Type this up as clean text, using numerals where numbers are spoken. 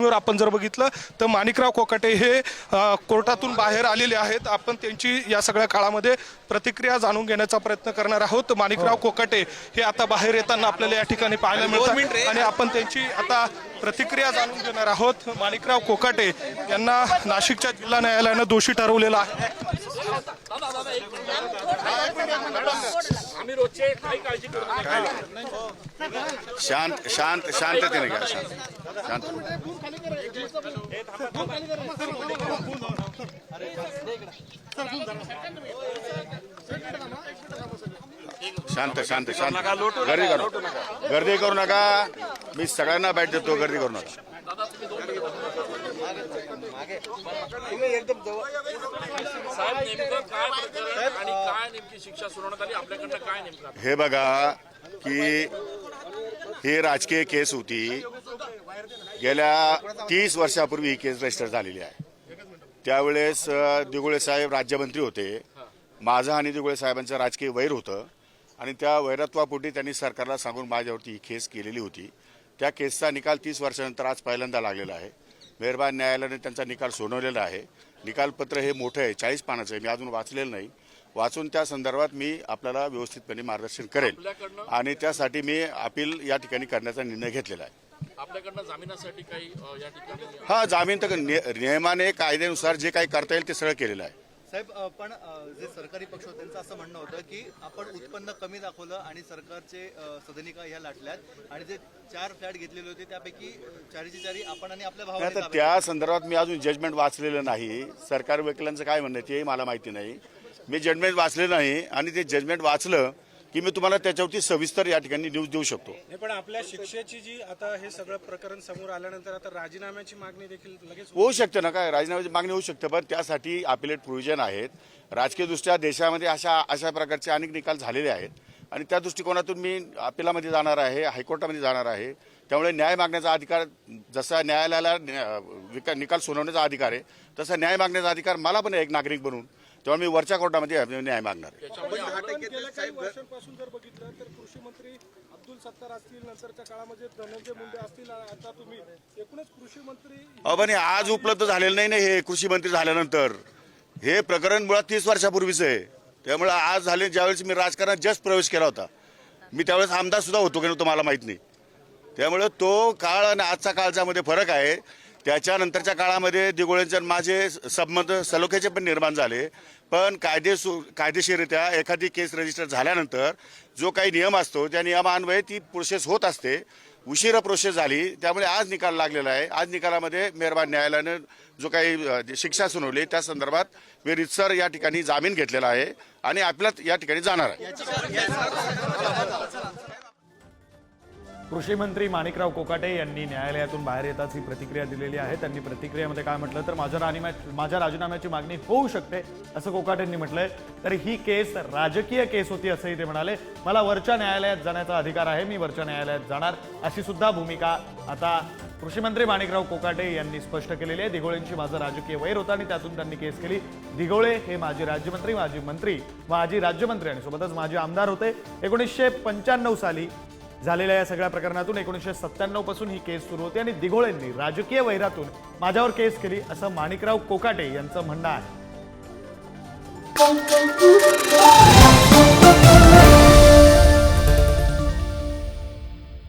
पार्श्वभूमीवर आपण जर बघितलं तर माणिकराव कोकाटे हे कोर्टातून बाहेर आलेले आहेत। आपण त्यांची या सगळ्या काळामध्ये प्रतिक्रिया जाणून घेण्याचा प्रयत्न करणार आहोत। माणिकराव कोकाटे हे आता बाहेर येताना आपल्याला या ठिकाणी पाहायला मिळतात आणि आपण त्यांची आता प्रतिक्रिया जाणून घेणार आहोत। माणिकराव कोकाटे यांना नाशिकच्या जिल्हा न्यायालयाने दोषी ठरवलेलं आहे। शांत शांत शांततेने घ्या, शांत शांत शांत शांत गर्दी करू नका। मी सगळ्यांना बॅट देतो, गर्दी करू नका। हे बघा की ही राजकीय केस होती। गेल्या 30 वर्षापूर्वी ही केस रजिस्टर झालेली आहे। त्यावेळेस दिघोळे साहेब राज्यमंत्री होते। माझं आणि दिघोळे साहेबांचं राजकीय वैर होतं आणि त्या वैरत्वापोटी त्यांनी सरकारला सांगून माझ्यावरती ही केस केलेली होती। त्या केसचा निकाल 30 वर्षानंतर आज पहिल्यांदा लागलेला आहे। मेहरबान न्यायालयाने त्यांचा निकाल सुनावलेला आहे। निकालपत्र हे मोठं आहे, 40 पानाचं आहे। मी अजून वाचलेलं नाही। वाचून त्या संदर्भात मी आपल्याला व्यवस्थितपणे मार्गदर्शन करेल आणि त्यासाठी मी अपील या ठिकाणी करण्याचा निर्णय घेतलेला आहे। आपल्याकडनं जामिनासाठी काही या ठिकाणी हा, जामीन तर नियमाने कायद्यानुसार जे काही करता येईल ते सगळं केलेलं आहे। साहेब, पण जे सरकारी पक्ष होते त्यांचं असं म्हणणं होतं की आपण उत्पन्न कमी दाखवलं आणि सरकारचे सदनिका ह्या लाटल्यात आणि जे 4 फ्लॅट घेतलेले होते त्यापैकी 4ची 4 आपण आणि आपल्या भावाने आता त्या संदर्भात मी अजून जजमेंट वाचलेलं नाही। सरकारी वकिलांचं काय म्हणणं ते मला माहिती नाही। मी जजमेंट वाचलेलं नाही आणि ते जजमेंट वाचलं की मी तुम्हाला त्याच्यावरती सविस्तर या ठिकाणी न्यूज देऊ शकतो। पण आपल्या शिक्षेची जी आता हे सगळं प्रकरण समोर आल्यानंतर आता राजीनाम्याची मागणी देखील लगेच होऊ शकते ना, काय राजीनाम्याची मागणी होऊ शकते, पण त्यासाठी अपिलेट प्रोव्हिजन आहेत। राजकीयदृष्ट्या देशामध्ये अशा प्रकारचे अनेक निकाल झालेले आहेत आणि त्या दृष्टिकोनातून मी अपिलामध्ये जाणार आहे, हायकोर्टामध्ये जाणार आहे। त्यामुळे न्याय मागण्याचा अधिकार, जसा न्यायालयाला निकाल सुनावण्याचा अधिकार आहे तसा न्याय मागण्याचा अधिकार मला पण एक नागरिक बनून, तेव्हा मी वरच्या कोर्टामध्ये न्याय मागणार आहे। गेल्या काही वर्षांपासून जर बघितलं तर कृषी मंत्री अब्दुल सत्तार असतील, नंतरच्या काळामध्ये धनंजय मुंडे असतील, आता तुम्ही एकूणच कृषी मंत्री पण आज उपलब्ध झालेलं नाही ना हे कृषी मंत्री झाल्यानंतर। हे प्रकरण मुळात 30 वर्षापूर्वीच आहे। त्यामुळे आज झाले, ज्यावेळेस मी राजकारणात जस्ट प्रवेश केला होता, मी त्यावेळेस आमदार सुद्धा होतो की नव्हतं मला माहित नाही। त्यामुळे तो काळ आणि आजचा काळचा मध्ये फरक आहे। त्याच्यानंतरच्या काळामध्ये दिघोळेंचे माझे संबंध सलोख्याचे पण निर्माण झाले, पण कायदेशीररित्या एखादी केस रजिस्टर झाल्यानंतर जो काही नियम असतो त्या नियमान्वये ती प्रोसेस होत असते। उशिरा प्रोसेस झाली, त्यामुळे आज निकाल लागलेला आहे। आज निकालामध्ये मेहरबान न्यायालयाने जो काही शिक्षा सुनावली त्या संदर्भात मी रितसर या ठिकाणी जामीन घेतलेला आहे आणि आपल्याला या ठिकाणी जाणार आहे। कृषी मंत्री माणिकराव कोकाटे यांनी न्यायालयातून बाहेर येताच ही प्रतिक्रिया दिलेली आहे। त्यांनी प्रतिक्रियेमध्ये काय म्हटलं तर माझ्या राजीनाम्याची मागणी होऊ शकते असं कोकाटेंनी म्हटलंय। तर ही केस राजकीय केस होती असंही ते म्हणाले। मला वरच्या न्यायालयात जाण्याचा अधिकार आहे, मी वरच्या न्यायालयात जाणार अशी सुद्धा भूमिका आता कृषी मंत्री माणिकराव कोकाटे यांनी स्पष्ट केलेली आहे। दिघोळेंशी माझं राजकीय वैर होतं आणि त्यातून त्यांनी केस केली। दिघोळे हे माजी राज्यमंत्री, माजी राज्यमंत्री आणि सोबतच माजी आमदार होते। 1995 साली झालेल्या या सगळ्या प्रकरणातून 1997 पासून ही केस सुरू होती आणि दिघोळेंनी राजकीय वैरातून माझ्यावर केस केली असं माणिकराव कोकाटे यांचं म्हणणं आहे।